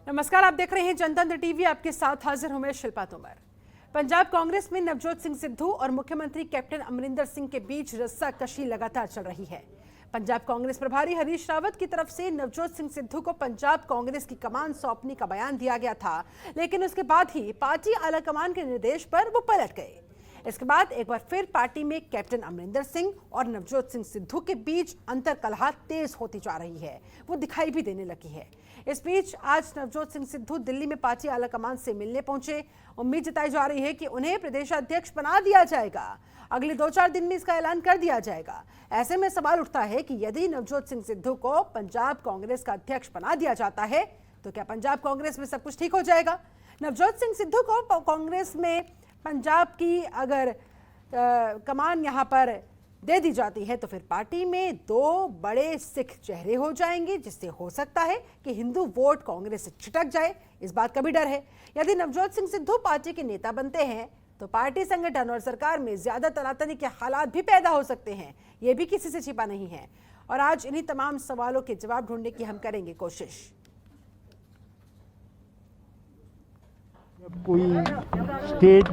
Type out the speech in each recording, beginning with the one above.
नमस्कार, आप देख रहे हैं जनतंत्र टीवी। आपके साथ हाजिर हूं मैं शिल्पा तोमर। पंजाब कांग्रेस में नवजोत सिंह सिद्धू और मुख्यमंत्री कैप्टन अमरिंदर सिंह के बीच रस्साकशी लगातार चल रही है। पंजाब कांग्रेस प्रभारी हरीश रावत की तरफ से नवजोत सिंह सिद्धू को पंजाब कांग्रेस की कमान सौंपने का बयान दिया गया था, लेकिन उसके बाद ही पार्टी आलाकमान के निर्देश पर वो पलट गए। इसके बाद एक बार फिर पार्टी में कैप्टन अमरिंदर सिंह और नवजोत सिंह सिद्धू के बीच अंतर्कलह तेज होती जा रही है, वो दिखाई भी देने लगी है। इस बीच आज नवजोत सिंह सिद्धू दिल्ली में पार्टी आलाकमान से मिलने पहुंचे। उम्मीद जताई जा रही है कि उन्हें प्रदेशाध्यक्ष बना दिया जाएगा। अगले 2-4 दिन में इसका ऐलान कर दिया जाएगा। ऐसे में सवाल उठता है कि यदि नवजोत सिंह सिद्धू को पंजाब कांग्रेस का अध्यक्ष बना दिया जाता है तो क्या पंजाब कांग्रेस में सब कुछ ठीक हो जाएगा? नवजोत सिंह सिद्धू को कांग्रेस में पंजाब की अगर कमान यहाँ पर दे दी जाती है तो फिर पार्टी में 2 बड़े सिख चेहरे हो जाएंगे, जिससे हो सकता है कि हिंदू वोट कांग्रेस से छिटक जाए। इस बात का भी डर है। यदि नवजोत सिंह सिद्धू पार्टी के नेता बनते हैं तो पार्टी संगठन और सरकार में ज्यादा तनातनी के हालात भी पैदा हो सकते हैं, ये भी किसी से छिपा नहीं है। और आज इन्हीं तमाम सवालों के जवाब ढूंढने की हम करेंगे कोशिश। कोई स्टेट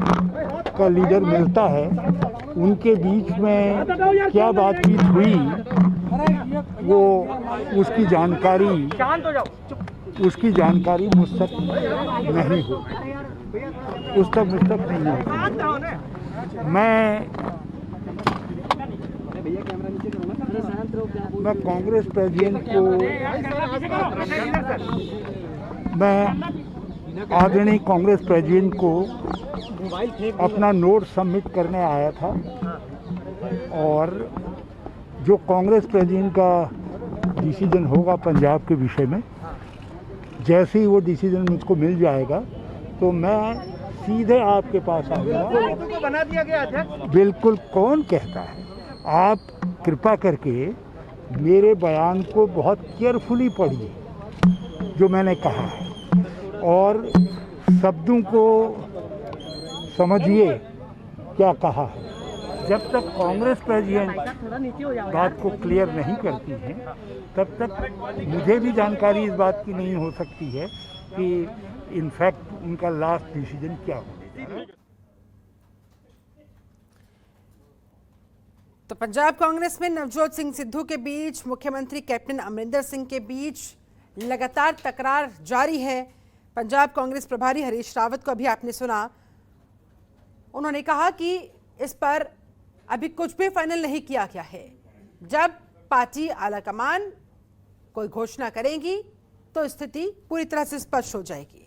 का लीडर मिलता है, उनके बीच में क्या बातचीत हुई वो उसकी जानकारी मुझ तक नहीं हो, उस तक मुझ तक नहीं हो। मैं कांग्रेस प्रेसिडेंट को आदरणीय कांग्रेस प्रेसिडेंट को अपना नोट सबमिट करने आया था और जो कांग्रेस प्रेसिडेंट का डिसीजन होगा पंजाब के विषय में, जैसे ही वो डिसीजन मुझको मिल जाएगा तो मैं सीधे आपके पास आऊँगा। बना दिया गया अध्यक्ष? बिल्कुल। कौन कहता है? आप कृपा करके मेरे बयान को बहुत केयरफुली पढ़िए जो मैंने कहा है और शब्दों को समझिए क्या कहा है। जब तक कांग्रेस प्रेसिडेंट बात को क्लियर नहीं करती है तब तक मुझे भी जानकारी इस बात की नहीं हो सकती है कि इनफैक्ट उनका लास्ट डिसीजन क्या होगा। तो पंजाब कांग्रेस में नवजोत सिंह सिद्धू के बीच मुख्यमंत्री कैप्टन अमरिंदर सिंह के बीच लगातार तकरार जारी है। पंजाब कांग्रेस प्रभारी हरीश रावत को अभी आपने सुना, उन्होंने कहा कि इस पर अभी कुछ भी फाइनल नहीं किया गया है। जब पार्टी आलाकमान कोई घोषणा करेगी तो स्थिति पूरी तरह से स्पष्ट हो जाएगी।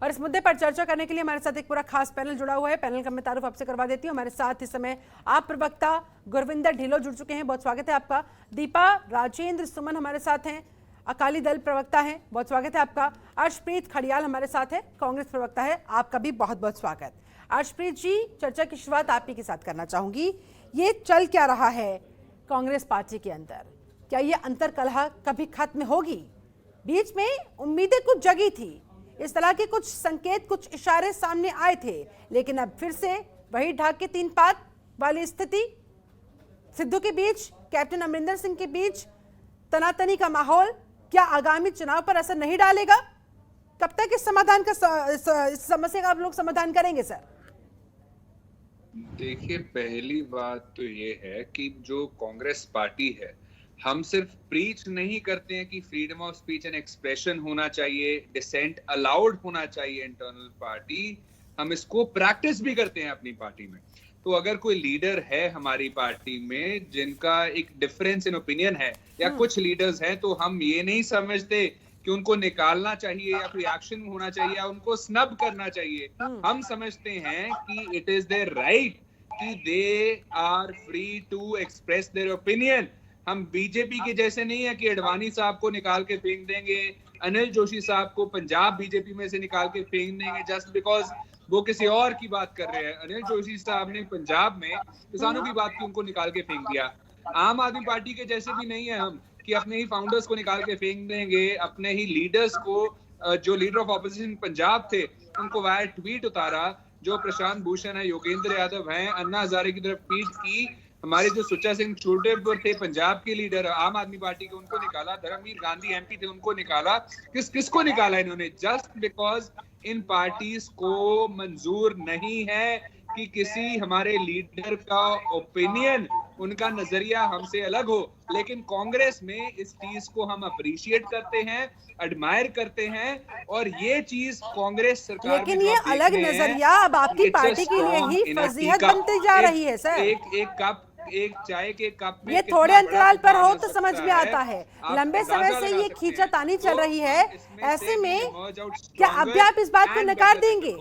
और इस मुद्दे पर चर्चा करने के लिए हमारे साथ एक पूरा खास पैनल जुड़ा हुआ है। पैनल का मैं तारुफ आपसे करवा देती हूँ। हमारे साथ इस समय आप प्रवक्ता गुरविंदर ढिल्लो जुड़ चुके हैं, बहुत स्वागत है आपका। दीपा राजेंद्र सुमन हमारे साथ हैं, अकाली दल प्रवक्ता हैं, बहुत स्वागत है आपका। अर्शप्रीत खड़ियाल हमारे साथ है, कांग्रेस प्रवक्ता है, आपका भी बहुत बहुत स्वागत। अर्शप्रीत जी, चर्चा की शुरुआत आप ही के साथ करना चाहूंगी। ये चल क्या रहा है कांग्रेस पार्टी के अंदर? क्या ये अंतर्कलह कभी खत्म होगी? बीच में उम्मीदें कुछ जगी थी, इस तरह के कुछ संकेत, कुछ इशारे सामने आए थे, लेकिन अब फिर से वही ढाक के 3 पात वाली स्थिति। सिद्धू के बीच, कैप्टन अमरिंदर सिंह के बीच तनातनी का माहौल क्या आगामी चुनाव पर असर नहीं डालेगा? कब तक इस समस्या का आप लोग समाधान करेंगे सर? देखिए, पहली बात तो ये है कि जो कांग्रेस पार्टी है, हम सिर्फ प्रीच नहीं करते हैं कि freedom of speech and expression होना चाहिए, डिसेंट अलाउड होना चाहिए इंटरनल पार्टी, हम इसको प्रैक्टिस भी करते हैं अपनी पार्टी में। तो अगर कोई लीडर है हमारी पार्टी में जिनका एक डिफरेंस इन ओपिनियन है या कुछ लीडर्स हैं, तो हम ये नहीं समझते कि उनको निकालना चाहिए या कोई एक्शन होना चाहिए या उनको स्नब करना चाहिए। हम समझते हैं कि इट इज देयर राइट कि they are free to express their opinion. हम बीजेपी के जैसे नहीं है कि अडवाणी साहब को निकाल के फेंक देंगे, अनिल जोशी साहब को पंजाब बीजेपी में से निकाल के फेंक देंगे जस्ट बिकॉज वो किसी और की बात कर रहे हैं। अनिल जोशी साहब ने पंजाब में किसानों की बात की, उनको निकाल के फेंक दिया। आम आदमी पार्टी के जैसे भी नहीं है हम कि अपने ही फाउंडर्स को निकाल के फेंक देंगे, अपने ही लीडर्स को जो लीडर ऑफ ऑपोजिशन पंजाब थे उनको वायर ट्वीट उतारा, जो प्रशांत भूषण है, योगेंद्र यादव हैं, अन्ना हजारे की तरफ ट्वीट की हमारे जो सुच्चा सिंह छोटे थे पंजाब के लीडर आम आदमी पार्टी के, उनको निकाला। धर्मवीर गांधी एमपी थे, उनको निकाला। किसको निकाला इन्होंने? जस्ट बिकॉज इन पार्टीज को मंजूर नहीं है कि किसी हमारे लीडर का ओपिनियन, उनका नजरिया हमसे अलग हो। लेकिन कांग्रेस में इस चीज को हम अप्रिशिएट करते हैं, एडमायर करते हैं, और ये चीज कांग्रेस सरकार लेकिन ये अलग नजरिया अब आपकी पार्टी के लिए ही फजीहत बनती जा रही है सर। एक चाय के कप में ये थोड़े अंतराल पर हो तो समझ में आता है, लंबे समय से ये खींचातानी चल रही है। ऐसे में क्या अब भी आप इस बात को नकार देंगे?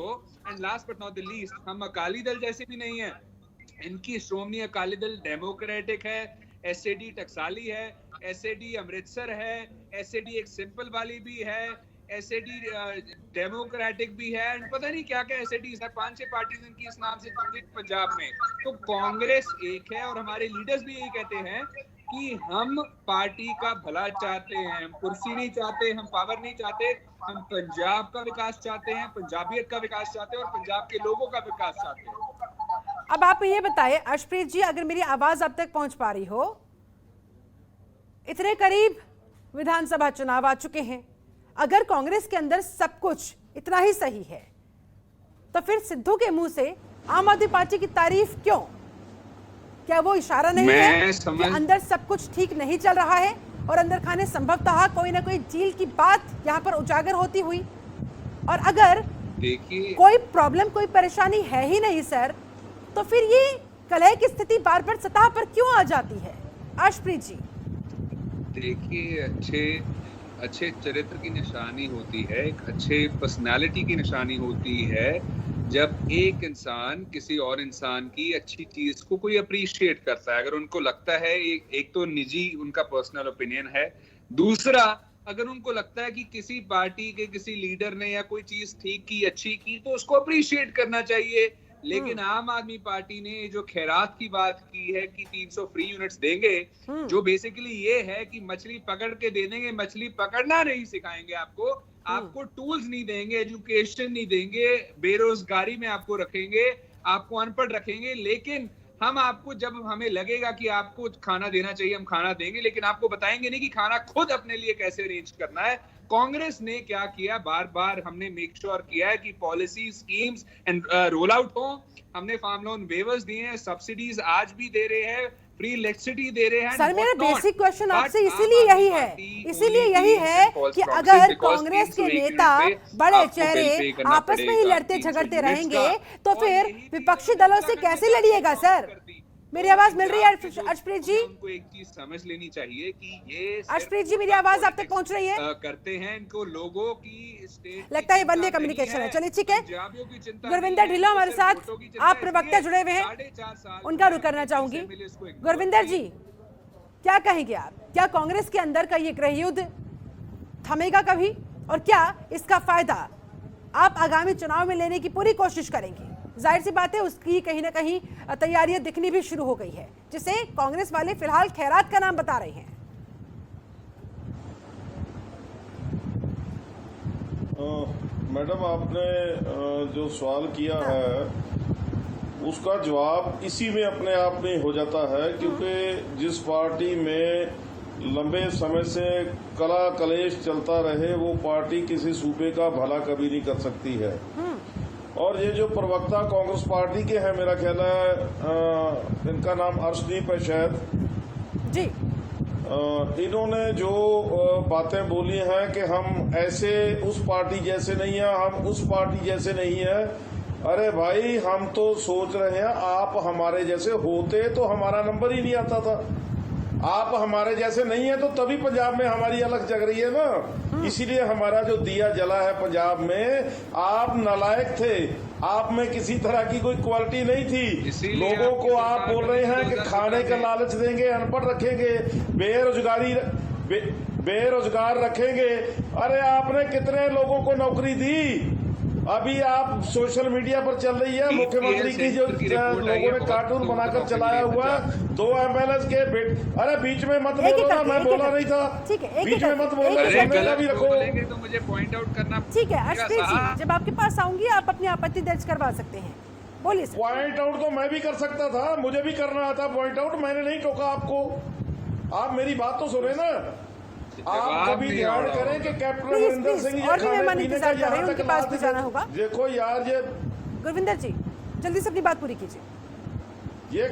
And last but not the least, हम अकाली दल जैसे भी नहीं है। इनकी श्रोमणी अकाली दल डेमोक्रेटिक है, एसएडी टकसाली है, एसएडी अमृतसर है, एसएडी एक सिंपल वाली भी है, एसएडी डेमोक्रेटिक भी है, पता नहीं क्या क्या एसएडी है, 5-6 पार्टीज इनकी इस नाम से पंजाब में। तो कांग्रेस एक है, और हमारे लीडर्स भी यही कहते हैं कि हम पार्टी का भला चाहते हैं, हम कुर्सी नहीं चाहते, हम पावर नहीं चाहते, हम पंजाब का विकास चाहते हैं, पंजाबियत का विकास चाहते हैं, और पंजाब के लोगों का विकास चाहते हैं। अब आप ये बताएं अर्शप्रीत जी, अगर मेरी आवाज अब तक पहुंच पा रही हो, इतने करीब विधानसभा चुनाव आ चुके हैं, अगर कांग्रेस के अंदर सब कुछ इतना ही सही है तो फिर सिद्धू के मुंह से आम आदमी पार्टी की तारीफ क्यों? क्या वो इशारा नहीं है कि अंदर सब कुछ ठीक नहीं चल रहा है और अंदर खाने संभवतः कोई ना कोई डील की बात यहाँ पर उजागर होती हुई? और अगर कोई प्रॉब्लम, कोई परेशानी है ही नहीं सर, तो फिर ये कलह की स्थिति बार बार सतह पर क्यों आ जाती है? अर्शप्रीत जी देखिए, अच्छे चरित्र की निशानी होती है, एक अच्छे पर्सनालिटी की निशानी होती है जब एक इंसान किसी और इंसान की अच्छी चीज को कोई अप्रिशिएट करता है। अगर उनको लगता है, एक तो निजी उनका पर्सनल ओपिनियन है, दूसरा अगर उनको लगता है कि किसी पार्टी के किसी लीडर ने या कोई चीज ठीक की, अच्छी की, तो उसको अप्रिशिएट करना चाहिए। लेकिन आम आदमी पार्टी ने जो खैरात की बात की है कि 300 फ्री यूनिट्स देंगे, जो बेसिकली ये है कि मछली पकड़ के दे देंगे, मछली पकड़ना नहीं सिखाएंगे आपको टूल्स नहीं देंगे, एजुकेशन नहीं देंगे, बेरोजगारी में आपको रखेंगे, आपको अनपढ़ रखेंगे। लेकिन हम आपको, जब हमें लगेगा कि आपको खाना देना चाहिए, हम खाना देंगे, लेकिन आपको बताएंगे नहीं कि खाना खुद अपने लिए कैसे अरेंज करना है। कांग्रेस ने क्या किया, बार बार हमने मेक श्योर किया है कि policy schemes and roll out हो। हमने फार्म लोन वेवर्स दिए हैं, सब्सिडीज आज भी दे रहे हैं, फ्री इलेक्ट्रिसिटी दे रहे हैं। सर मेरा बेसिक क्वेश्चन आपसे इसीलिए यही है कि अगर कांग्रेस के नेता, बड़े चेहरे आपस में ही लड़ते झगड़ते रहेंगे तो फिर विपक्षी दलों से कैसे लड़िएगा सर? मेरी आवाज मिल रही है अर्शप्रीत जी? उनको एक चीज समझ लेनी चाहिए कि ये अर्शप्रीत जी मेरी आवाज आप तक पहुंच रही है? करते हैं इनको लोगों की स्टेट, लगता है वनवे कम्युनिकेशन है। चलिए ठीक है, गुरविंदर ढिल्लों हमारे साथ, आप प्रवक्ता जुड़े हुए हैं, उनका रुख करना चाहूंगी। गुरविंदर जी क्या कहेंगे आप, क्या कांग्रेस के अंदर का ये गृहयुद्ध थमेगा कभी, और क्या इसका फायदा आप आगामी चुनाव में लेने की पूरी कोशिश करेंगे? जाहिर सी बात है उसकी कहीं ना कहीं तैयारियां दिखनी भी शुरू हो गई है, जिसे कांग्रेस वाले फिलहाल खैरात का नाम बता रहे हैं। मैडम आपने जो सवाल किया है उसका जवाब इसी में अपने आप में हो जाता है, क्योंकि जिस पार्टी में लंबे समय से कला कलेश चलता रहे वो पार्टी किसी सूबे का भला कभी नहीं कर सकती है। और ये जो प्रवक्ता कांग्रेस पार्टी के हैं, मेरा ख्याल है इनका नाम अर्शदीप है शायद जी, इन्होंने जो बातें बोली हैं कि हम ऐसे उस पार्टी जैसे नहीं है, हम उस पार्टी जैसे नहीं है। अरे भाई, हम तो सोच रहे हैं आप हमारे जैसे होते तो हमारा नंबर ही नहीं आता था। आप हमारे जैसे नहीं है तो तभी पंजाब में हमारी अलग जग रही है ना। इसीलिए हमारा जो दिया जला है पंजाब में, आप नालायक थे, आप में किसी तरह की कोई क्वालिटी नहीं थी। लोगों को आप बोल रहे हैं कि खाने का लालच देंगे, अनपढ़ रखेंगे, बेरोजगार रखेंगे। अरे आपने कितने लोगों को नौकरी दी? अभी आप सोशल मीडिया पर चल रही है मुख्यमंत्री की जो लोगों ने कार्टून बनाकर चलाया हुआ है 2 MLA के अरे बीच में मत बोलो ना, मैं बोला नहीं था, बीच में मत बोलो, समय भी रखो। तो मुझे पॉइंट आउट करना ठीक है। अर्शप्रीत जी जब आपके पास आऊंगी आप अपनी आपत्ति दर्ज करवा सकते हैं। बोलिए सर। पॉइंट आउट तो मैं भी कर सकता था, मुझे भी करना आता पॉइंट आउट, मैंने नहीं टोका आपको। आप मेरी बात तो सुने ना, आप कभी ध्यान करें कि कैप्टन अमरिंदर सिंह और भी मेहमान इंतजार कर रहे हैं, उनके पास भी जाना होगा। देखो यार, ये गुरविंदर जी जल्दी से अपनी बात पूरी कीजिए। ये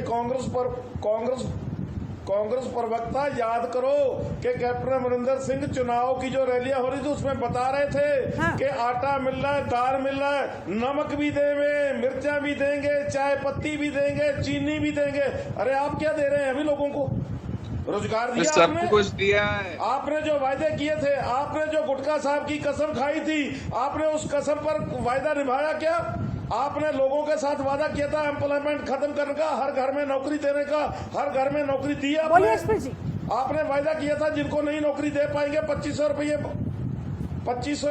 कांग्रेस प्रवक्ता याद करो कि कैप्टन अमरिंदर सिंह चुनाव की जो रैलियां हो रही थी उसमें बता रहे थे हाँ। कि आटा मिल रहा है, दाल मिल रहा है, नमक भी देंगे, मिर्चा भी देंगे, चाय पत्ती भी देंगे, चीनी भी देंगे। अरे आप क्या दे रहे हैं अभी लोगों को? रोजगार दिया सब आपने? कुछ दिया है। आपने जो वायदे किए थे, आपने जो गुटखा साहब की कसम खाई थी, आपने उस कसम पर वायदा निभाया क्या? आपने लोगों के साथ वादा किया था एम्प्लॉयमेंट खत्म करने का, हर घर में नौकरी देने का, हर घर में नौकरी दी आपने। जी आपने वायदा किया था जिनको नहीं नौकरी दे पाएंगे 2500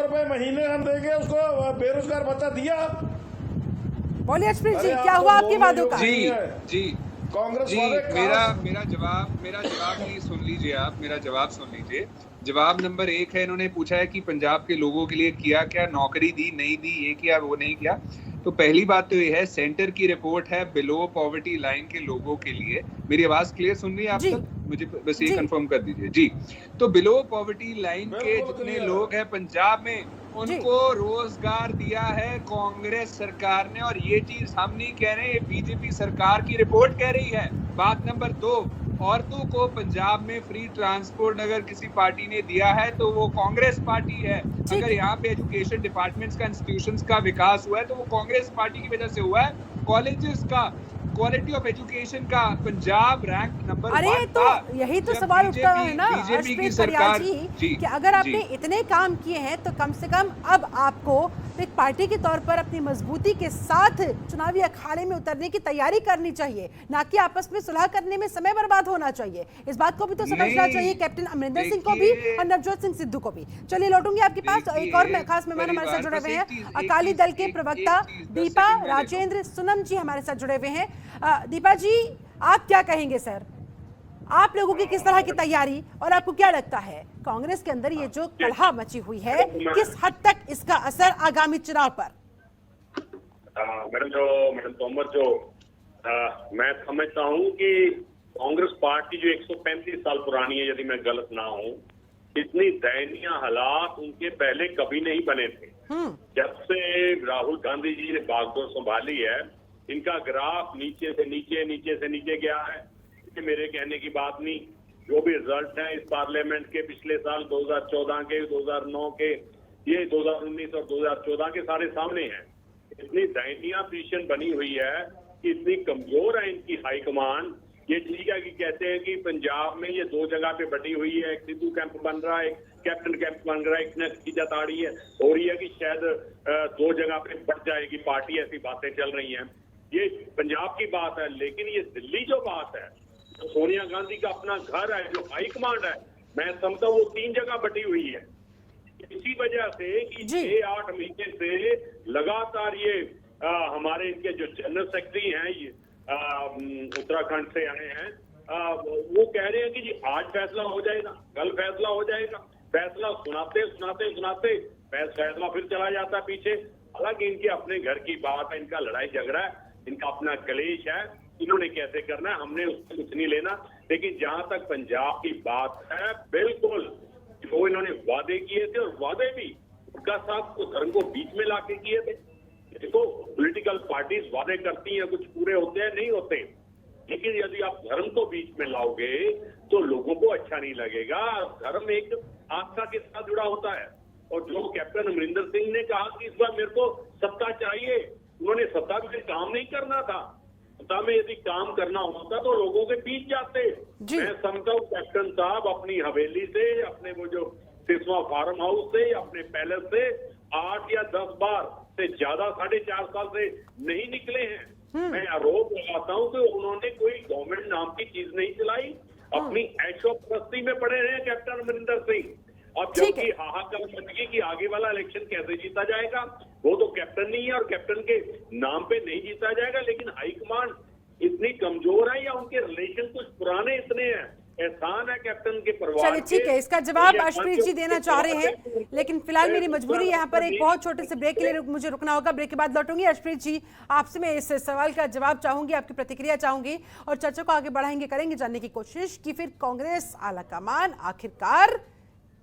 रुपये महीने हम देंगे, उसको बेरोजगार भत्ता दिया। बोलिए एचपी जी, अरे क्या आप हुआ तो आपके बोल वादों का? जी कांग्रेस जी, वाले मेरा जवाब नहीं सुन लीजिए आप, मेरा जवाब सुन लीजिए। जवाब नंबर 1 है, इन्होंने पूछा है कि पंजाब के लोगों के लिए किया क्या, नौकरी दी नहीं दी, ये किया वो नहीं किया। तो पहली बात तो ये है, सेंटर की रिपोर्ट है बिलो पॉवर्टी लाइन के लोगों के लिए। मेरी आवाज क्लियर सुन रही है आप सब? मुझे बस ये कंफर्म कर दीजिए जी। तो बिलो पॉवर्टी लाइन के जितने लोग हैं पंजाब में, उनको रोजगार दिया है कांग्रेस सरकार ने, और ये चीज हम नहीं कह रहे, ये बीजेपी सरकार की रिपोर्ट कह रही है। बात नंबर 2, औरतों को पंजाब में फ्री ट्रांसपोर्ट अगर किसी पार्टी ने दिया है तो वो कांग्रेस पार्टी है। अगर यहाँ पे एजुकेशन डिपार्टमेंट्स का, इंस्टीट्यूशंस का विकास हुआ है तो वो कांग्रेस पार्टी की वजह से हुआ है। कॉलेजेस का, क्वालिटी ऑफ एजुकेशन का पंजाब रैंक नंबर 1 अरे तो यही तो सवाल उठता है ना बीजेपी की अर्शप्रीत सरकार जी, कि अगर आपने इतने काम किए हैं तो कम से कम अब आपको एक पार्टी के तौर पर अपनी मजबूती के साथ चुनावी अखाड़े में उतरने की तैयारी करनी चाहिए, ना कि आपस में सुलह करने में समय बर्बाद होना चाहिए। इस बात को भी तो समझना चाहिए कैप्टन अमरिंदर सिंह को भी और नवजोत सिंह सिद्धू को भी। चलिए लौटूंगी आपके पास, एक और खास मेहमान हमारे साथ जुड़े हुए हैं, अकाली दल के प्रवक्ता दीपा राजेंद्र सुनम जी हमारे साथ जुड़े हुए हैं। दीपा जी, आप क्या कहेंगे सर, आप लोगों की किस तरह की तैयारी, और आपको क्या लगता है कांग्रेस के अंदर ये जो कलह मची हुई है, किस हद तक इसका असर आगामी चुनाव पर? मैडम तोमर, मैं समझता हूँ कि कांग्रेस पार्टी जो 135 साल पुरानी है, यदि मैं गलत ना हूँ, इतनी दयनीय हालात उनके पहले कभी नहीं बने थे। जब से राहुल गांधी जी ने बागडोर संभाली है, इनका ग्राफ नीचे से नीचे गया है। मेरे कहने की बात नहीं, जो भी रिजल्ट है इस पार्लियामेंट के पिछले साल 2014 के, 2009 के, ये 2019 और 2014 के सारे सामने हैं। इतनी दयनीय पोजीशन बनी हुई है कि इतनी कमजोर है इनकी हाईकमान। ये ठीक है कि कहते हैं कि पंजाब में ये 2 जगह पे बटी हुई है, एक सिद्धू कैंप बन रहा है, एक कैप्टन कैंप बन रहा है, एक ने खींचाताड़ी है हो रही है कि शायद 2 जगह पे बढ़ जाएगी पार्टी, ऐसी बातें चल रही हैं। ये पंजाब की बात है, लेकिन ये दिल्ली जो बात है, तो सोनिया गांधी का अपना घर है, जो हाई कमांड है, मैं समझता हूँ वो 3 जगह बटी हुई है। इसी वजह से कि 6-8 महीने से लगातार ये हमारे इनके जो जनरल सेक्रेटरी हैं, ये उत्तराखंड से आए हैं, वो कह रहे हैं कि जी आज फैसला हो जाएगा, कल फैसला हो जाएगा। फैसला सुनाते फैसला फिर चला जाता पीछे। हालांकि इनके अपने घर की बात है, इनका लड़ाई झगड़ा है, इनका अपना कलेश है, इन्होंने कैसे करना है हमने उससे कुछ नहीं लेना। लेकिन जहां तक पंजाब की बात है, बिल्कुल जो इन्होंने वादे किए थे, और वादे भी उनका साथ को धर्म को बीच में लाके किए थे। देखो, पॉलिटिकल पार्टीज वादे करती हैं, कुछ पूरे होते हैं, नहीं होते, लेकिन यदि आप धर्म को बीच में लाओगे तो लोगों को अच्छा नहीं लगेगा। धर्म एक आस्था के साथ जुड़ा होता है, और जो कैप्टन अमरिंदर सिंह ने कहा कि इस बार मेरे को सत्ता चाहिए, उन्होंने सत्ता में काम नहीं करना था। सत्ता में यदि काम करना होता तो लोगों के बीच जाते। मैं समझता हूँ कैप्टन साहब अपनी हवेली से, अपने वो जो सिसवा फार्म हाउस से, अपने पैलेस से 8 या 10 बार से ज्यादा 4.5 साल से नहीं निकले हैं। मैं आरोप लगाता हूँ कि उन्होंने कोई गवर्नमेंट नाम की चीज नहीं चलाई, अपनी ऐशोपरस्ती में पड़े रहे कैप्टन अमरिंदर सिंह। अब जबकि हाहाकार मच गई कि आगे वाला इलेक्शन कैसे जीता जाएगा, वो तो कैप्टन नहीं है और कैप्टन के नाम पे नहीं जीता जाएगा। लेकिन हाईकमांड इतनी कमजोर है या उनके रिलेशन कुछ पुराने इतने हैं एहसान है कैप्टन के परिवार। चलिए ठीक है, इसका जवाब अर्शप्रीत जी देना चाह रहे हैं, लेकिन फिलहाल मेरी मजबूरी यहाँ पर एक बहुत छोटे से ब्रेक के लिए मुझे रुकना होगा। ब्रेक के बाद लौटूंगी। अर्शप्रीत जी, आपसे मैं इस सवाल का जवाब चाहूंगी, आपकी प्रतिक्रिया चाहूंगी और चर्चा को आगे बढ़ाएंगे, करेंगे जानने की कोशिश कि फिर कांग्रेस आलाकमान आखिरकार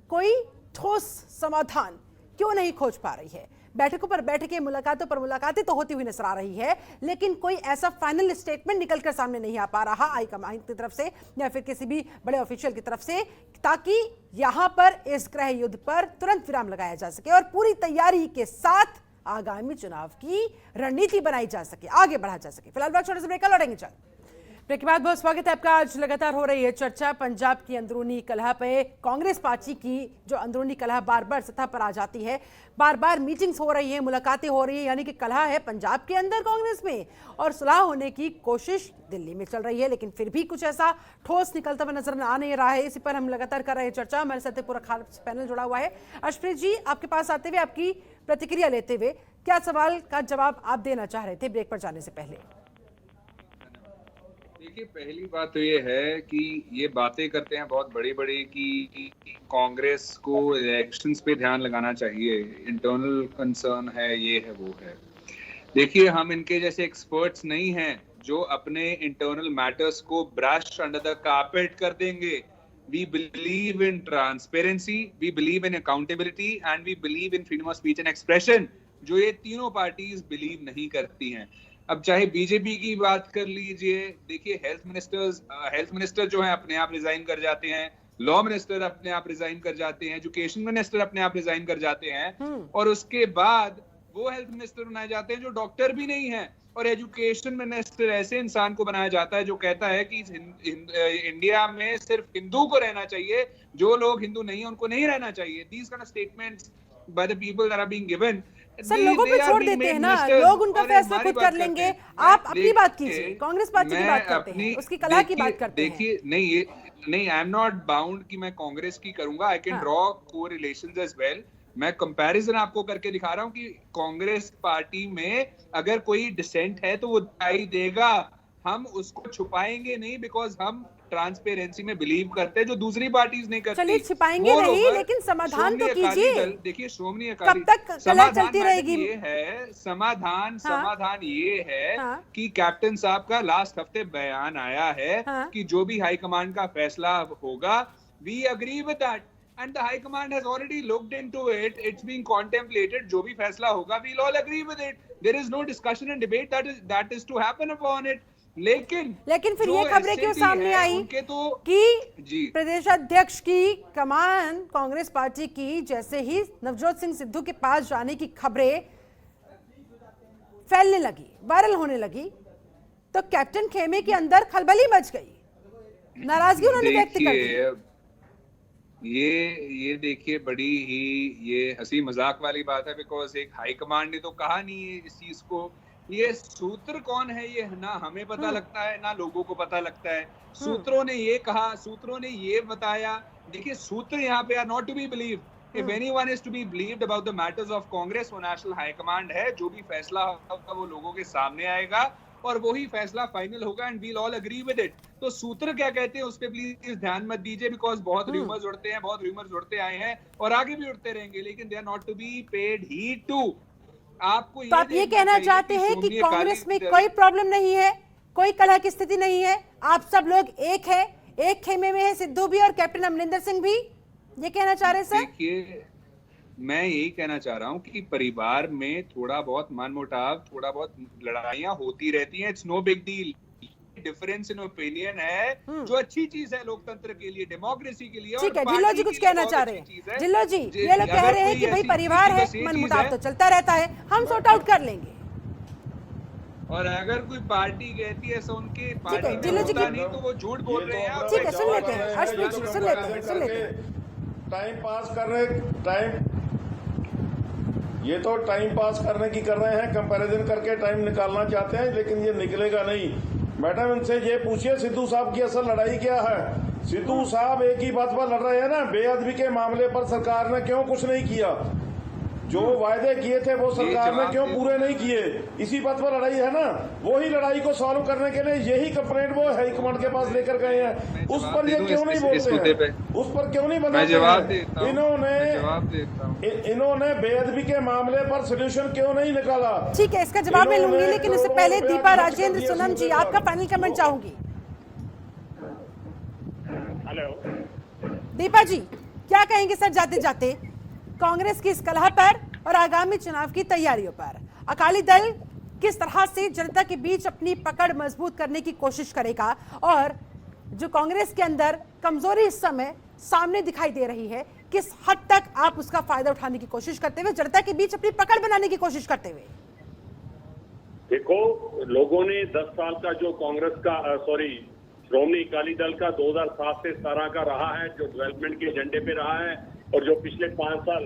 कोई ठोस समाधान क्यों नहीं खोज पा रही है। बैठकों पर बैठकें, मुलाकातों पर मुलाकातें तो होती हुई नजर आ रही है, लेकिन कोई ऐसा फाइनल स्टेटमेंट निकलकर सामने नहीं आ पा रहा हाईकमान की तरफ से या फिर किसी भी बड़े ऑफिशियल की तरफ से, ताकि यहां पर इस गृह युद्ध पर तुरंत विराम लगाया जा सके और पूरी तैयारी के साथ आगामी चुनाव की रणनीति बनाई जा सके, आगे बढ़ा जा सके। फिलहाल छोटे से ब्रेक लौटेंगे। चल ब्रेक के बाद बहुत स्वागत है आपका। आज लगातार हो रही है चर्चा पंजाब की अंदरूनी कलह पे, कांग्रेस पार्टी की जो अंदरूनी कलह बार बार सतह पर आ जाती है, बार बार मीटिंग्स हो रही है, मुलाकातें हो रही है, यानी कि कलह है पंजाब के अंदर कांग्रेस में और सुलह होने की कोशिश दिल्ली में चल रही है, लेकिन फिर भी कुछ ऐसा ठोस निकलता हुआ नजर आ नहीं रहा है। इसी पर हम लगातार कर रहे हैं चर्चा। हमारे साथ पूरा खास पैनल जुड़ा हुआ है। अर्शप्रीत जी, आपके पास आते हुए, आपकी प्रतिक्रिया लेते हुए, क्या सवाल का जवाब आप देना चाह रहे थे ब्रेक पर जाने से पहले? देखिए, पहली बात तो ये है कि ये बातें करते हैं बहुत बड़ी बड़ी कि कांग्रेस को इलेक्शंस पे ध्यान लगाना चाहिए, इंटरनल कंसर्न है, ये है वो है। देखिए, हम इनके जैसे एक्सपर्ट्स नहीं हैं जो अपने इंटरनल मैटर्स को ब्रश अंडर द कारपेट कर देंगे। We believe in transparency, we believe in accountability and we believe in freedom of speech and expression, जो ये तीनों पार्टीज बिलीव नहीं करती हैं। अब चाहे बीजेपी की बात कर लीजिए, देखिए हेल्थ मिनिस्टर जो है अपने आप रिजाइन कर जाते हैं, लॉ मिनिस्टर अपने आप रिजाइन कर जाते हैं, एजुकेशन मिनिस्टर अपने आप रिजाइन कर जाते हैं और उसके बाद वो हेल्थ मिनिस्टर बनाए जाते हैं जो डॉक्टर भी नहीं है, और एजुकेशन मिनिस्टर ऐसे इंसान को बनाया जाता है जो कहता है कि इंडिया में सिर्फ हिंदू को रहना चाहिए, जो लोग हिंदू नहीं है उनको नहीं रहना चाहिए। These kind of statements by the people that are being given, sir, लोगों पे छोड़ देते हैं ना, लोग उनका फैसला खुद कर लेंगे। आप अपनी बात कीजिए, कांग्रेस पार्टी की बात करते हैं, उसकी कलह की बात करते हैं। देखिए, नहीं, आई एम नॉट बाउंड कि मैं कांग्रेस की करूंगा। I can draw correlations as well. मैं कंपैरिजन आपको करके दिखा रहा हूं कि कांग्रेस पार्टी में अगर कोई डिसेंट है तो वो दिखाई देगा, हम उसको छुपाएंगे नहीं, बिकॉज हम ट्रांसपेरेंसी में बिलीव करते हैं जो दूसरी पार्टीज नहीं करती। चलिए, छिपाएंगे नहीं, लेकिन समाधान तो कीजिए। देखिए, श्रोमणी अकाली कब तक कलह चलती रहेगी? ये है समाधान ये है कि कैप्टन साहब का लास्ट हफ्ते बयान आया है कि जो भी हाईकमांड का फैसला होगा, we agree with that and the high command has already looked into it, it's being contemplated, जो भी फैसला होगा we'll all agree with it, there is no discussion and debate that is to happen upon it। लेकिन फिर ये खबरें क्यों सामने आई कि प्रदेश अध्यक्ष की कमान कांग्रेस पार्टी की जैसे ही नवजोत सिंह सिद्धू के पास जाने की खबरें फैलने लगी, वायरल होने लगी, तो कैप्टन खेमे के अंदर खलबली मच गई, नाराजगी उन्होंने व्यक्त कर दी। ये देखिए, बड़ी ही ये हंसी मजाक वाली बात है, बिकॉज एक हाई कमांड ने तो कहा नहीं है इस चीज को। ये सूत्र कौन है, ये ना हमें पता लगता है ना लोगों को पता लगता है। सूत्रों ने ये कहा, सूत्रों ने ये बताया। देखिए, सूत्र यहाँ पे are not to be believed. If anyone is to be believed about the matters of Congress, वो नेशनल हाई कमांड है। जो भी फैसला होगा वो लोगों के सामने आएगा और वही फैसला फाइनल होगा and we'll all agree with it. तो सूत्र क्या कहते हैं उस पे प्लीज ध्यान मत दीजिए, बिकॉज बहुत रूमर्स उड़ते हैं, बहुत रूमर्स उड़ते आए हैं और आगे भी उड़ते रहेंगे, लेकिन they are not to be paid heed to. आपको तो आप ये कहना चाहते हैं कि कांग्रेस में कोई प्रॉब्लम नहीं है, कोई कलह की स्थिति नहीं है, आप सब लोग एक है, एक खेमे में है, सिद्धू भी और कैप्टन अमरिंदर सिंह भी, ये कहना चाह रहे हैं सर? देखिए, मैं यही कहना चाह रहा हूँ कि परिवार में थोड़ा बहुत मनमुटाव, थोड़ा बहुत लड़ाइयाँ होती रहती हैं, it's no big deal. Difference in opinion है जो अच्छी चीज है लोकतंत्र के लिए, डेमोक्रेसी के लिए। ठीक है, जिल्लो जी कुछ कहना चाह रहे हैं। जिल्लो जी, ये लोग कह रहे हैं कि भाई परिवार है, मनमुटाव तो चलता रहता है, हम सॉर्ट आउट कर लेंगे। और अगर कोई पार्टी कहती है ऐसा उनके पार्टी में जिल्लो जी होता नहीं तो वो झूठ बोल रहे हैं। ठीक है, सुन लेते हैं अर्शप्रीत जी, सुन लेते हैं। टाइम पास कर रहे, ये तो टाइम पास करने की कर रहे हैं, कंपैरिजन करके टाइम निकालना चाहते हैं, लेकिन ये निकलेगा नहीं। मैडम, इनसे ये पूछिए सिद्धू साहब की असल लड़ाई क्या है। सिद्धू साहब एक ही बात पर लड़ रहे हैं ना, बेअदबी के मामले पर सरकार ने क्यों कुछ नहीं किया। जो वायदे किए थे वो सरकार ने क्यों पूरे नहीं किए? इसी बात पर लड़ाई है ना। वही लड़ाई को सॉल्व करने के लिए यही कंप्लेंट वो हाईकमांड के पास लेकर गए हैं। उस पर ये क्यों नहीं बोलते हैं? उस पर क्यों नहीं बनाते हैं? इन्होंने बेअदबी के मामले पर सोल्यूशन क्यों नहीं निकाला? ठीक है, इसका जवाब मैं लूंगी, लेकिन उससे पहले दीपा राजेंद्र सोनम जी, आपका फाइनल कमेंट चाहूंगी। हेलो दीपा जी, क्या कहेंगे सर जाते जाते कांग्रेस की इस कलह पर और आगामी चुनाव की तैयारियों पर? अकाली दल किस तरह से जनता के बीच अपनी पकड़ मजबूत करने की कोशिश करेगा, और जो कांग्रेस के अंदर कमजोरी इस समय सामने दिखाई दे रही है, किस हद तक आप उसका फायदा उठाने की कोशिश करते हुए, जनता के बीच अपनी पकड़ बनाने की कोशिश करते हुए? देखो, लोगों ने 10 साल का जो कांग्रेस का श्रोमणी अकाली दल का 2007 से 17 का रहा है, जो डेवलपमेंट के एजेंडे पे रहा है, और जो पिछले 5 साल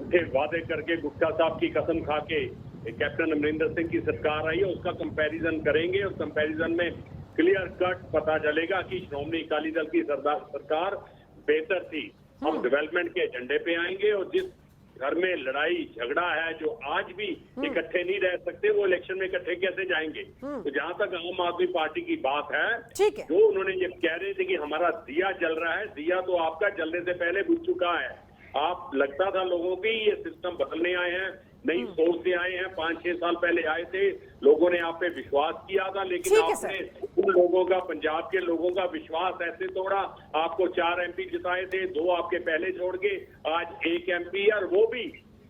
उठे वादे करके गुटखा साहब की कसम खा के कैप्टन अमरिंदर सिंह की सरकार आई है, उसका कंपैरिजन करेंगे और कंपैरिजन में क्लियर कट पता चलेगा कि श्रोमणी अकाली दल की सरकार बेहतर थी। हम डेवलपमेंट के एजेंडे पे आएंगे, और जिस घर में लड़ाई झगड़ा है, जो आज भी इकट्ठे नहीं रह सकते, वो इलेक्शन में इकट्ठे कैसे जाएंगे? तो जहां तक आम आदमी पार्टी की बात है, ठीक है, जो उन्होंने ये कह रहे थे कि हमारा दिया जल रहा है, दिया तो आपका जलने से पहले बुझ चुका है। आप लगता था लोगों की ये सिस्टम बदलने आए हैं, नई सोच से आए हैं, 5-6 साल पहले आए थे, लोगों ने आप पे विश्वास किया था, लेकिन आपने उन लोगों का, पंजाब के लोगों का विश्वास ऐसे तोड़ा। आपको 4 MP जिताए थे, 2 आपके पहले छोड़ के, आज 1 MP, और वो भी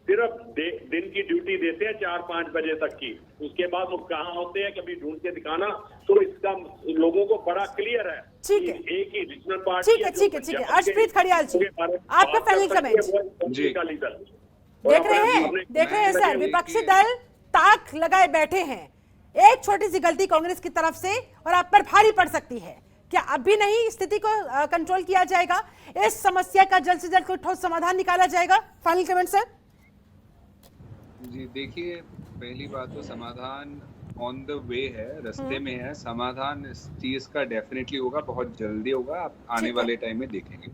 सिर्फ दिन की ड्यूटी देते हैं 4-5 बजे तक की। उसके बाद वो कहाँ होते हैं, कभी ढूंढ के दिखाना। तो इसका लोगों को बड़ा क्लियर है। ठीक है, एक ही रीजनल पार्टी। ठीक है। अर्शप्रीत खड़ियाल जी, आपका फाइनल कमेंट। देख रहे हैं सर, विपक्षी दल ताक लगाए बैठे हैं। एक छोटी सी गलती कांग्रेस की तरफ से और आप पर भारी पड़ सकती है। क्या अभी नहीं स्थिति को कंट्रोल किया जाएगा? इस समस्या का जल्द से जल्द कोई ठोस समाधान निकाला जाएगा? Final comment sir. जी देखिए, पहली बात तो समाधान ऑन द वे है, रास्ते में है। समाधान इस चीज का डेफिनेटली होगा, बहुत जल्दी होगा, आप आने वाले टाइम में देखेंगे।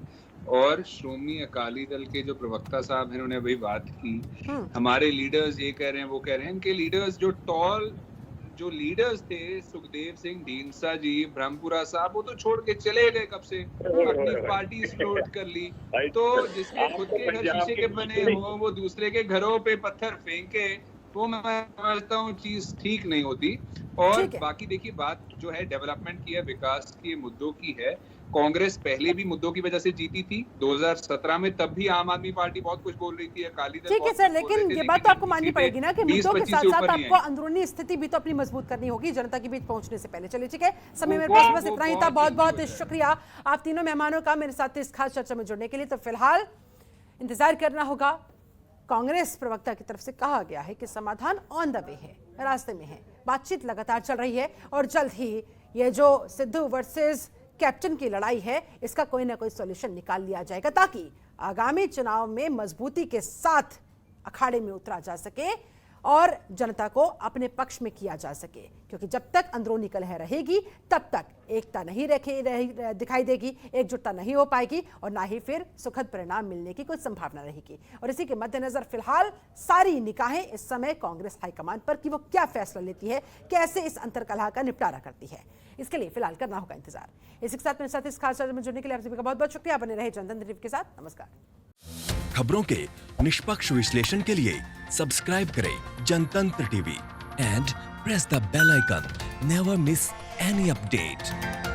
और श्रोमणी अकाली दल के जो प्रवक्ता साहब हैं, उन्होंने अभी बात की, हमारे लीडर्स ये कह रहे हैं, वो कह रहे हैं। इनके लीडर्स जो लीडर्स थे, सुखदेव सिंह ढींडसा जी, ब्रह्मपुरा साहब, वो तो छोड़ के चले गए कब से, अपनी पार्टी फ्लोट कर ली। तो जिसके खुद के घर शीशे के बने हो, वो दूसरे के घरों पे पत्थर फेंके, तो मैं समझता हूँ चीज ठीक नहीं होती। और बाकी देखिए, बात जो है डेवलपमेंट की है, विकास के मुद्दों की है। कांग्रेस पहले भी मुद्दों की वजह से जीती थी 2017 में, तब भी आम आदमी पार्टी बहुत कुछ बोल रही थी, अकाली दल। ठीक है सर, लेकिन ये बात तो आपको माननी पड़ेगी ना कि मुद्दों के साथ साथ आपको अंदरूनी स्थिति भी तो अपनी मजबूत करनी होगी जनता के बीच पहुंचने से पहले। चलिए ठीक है, समय मेरे पास बस इतना ही था। बहुत बहुत शुक्रिया आप तीनों मेहमानों का मेरे साथ इस खास चर्चा में जुड़ने के लिए। तो फिलहाल इंतजार करना होगा। कांग्रेस प्रवक्ता की तरफ से कहा गया है कि समाधान ऑन द वे है, रास्ते में है, बातचीत लगातार चल रही है, और जल्द ही ये जो सिद्धू वर्सेस कैप्टन की लड़ाई है, इसका कोई ना कोई सॉल्यूशन निकाल लिया जाएगा, ताकि आगामी चुनाव में मजबूती के साथ अखाड़े में उतरा जा सके और जनता को अपने पक्ष में किया जा सके। क्योंकि जब तक अंदरूनी कलह रहेगी, तब तक एकता नहीं दिखाई देगी, एकजुटता नहीं हो पाएगी, और ना ही फिर सुखद परिणाम मिलने की कोई संभावना रहेगी। और इसी के मद्देनजर फिलहाल सारी निगाहें इस समय कांग्रेस हाईकमान पर कि वो क्या फैसला लेती है, कैसे इस अंतरकलह का निपटारा करती है। इसके लिए फिलहाल करना होगा इंतजार। इसी के साथ मेरे साथ इस खास चर्चा में जुड़ने के लिए आप सभी का बहुत बहुत शुक्रिया। बने रहे जनतंत्र टीवी के साथ। नमस्कार। खबरों के निष्पक्ष विश्लेषण के लिए सब्सक्राइब करें Jantantra TV and press the bell icon. Never miss any update.